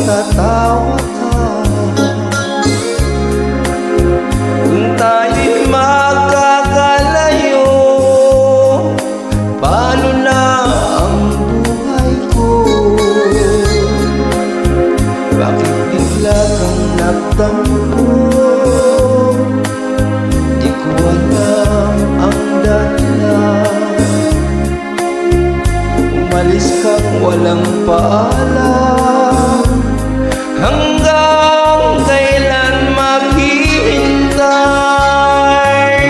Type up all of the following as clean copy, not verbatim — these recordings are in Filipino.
tatawa ka. Kung tayo'y magkakalayo, paano na ang buhay ko? Bakit bigla kang nagtampo? Di ko alam ang dahilan. Umalis kang walang paalam. Hanggang kailan maghihintay?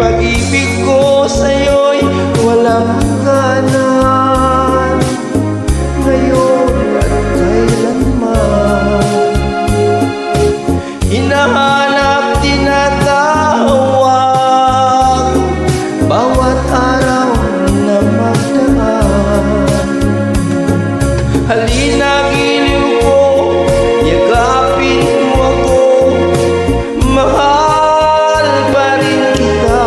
Pag-ibig ko sa'yo'y walang hangganan. Ngayon at kailanman, hinahanap, tinatawag bawat araw na magdaan. Halina, giliw ko, yakapin mo ako, mahal pa rin kita.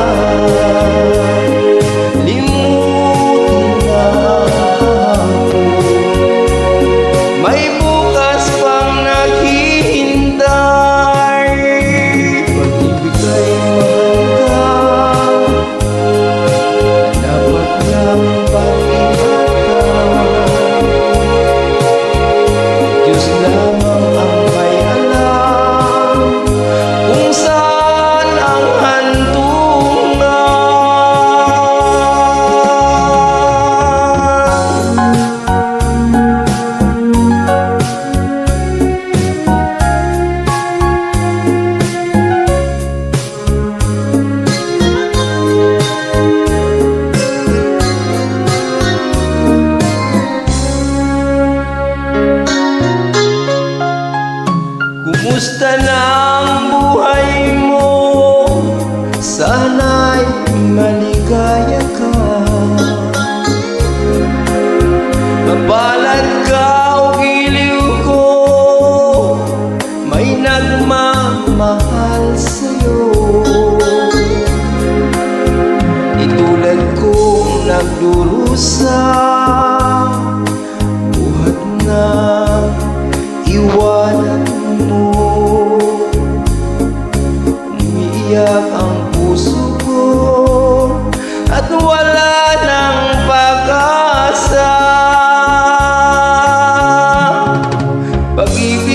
Limutin na ako, may bukas pang naghihintay. Pag-ibig ay mahalaga, dapat lang pag-ingatan. Diyos lamang ang may alam kung saan ang hantungan. Kumusta na ang buhay mo? Sana'y maligaya ka. Mapalad ka o giliw ko, may nagmamahal sa'yo. Itulad kong nagdurusa, buhat na iwanan mo. Umiiyak ang puso ko at wala nang pag-asa. Pag-ibig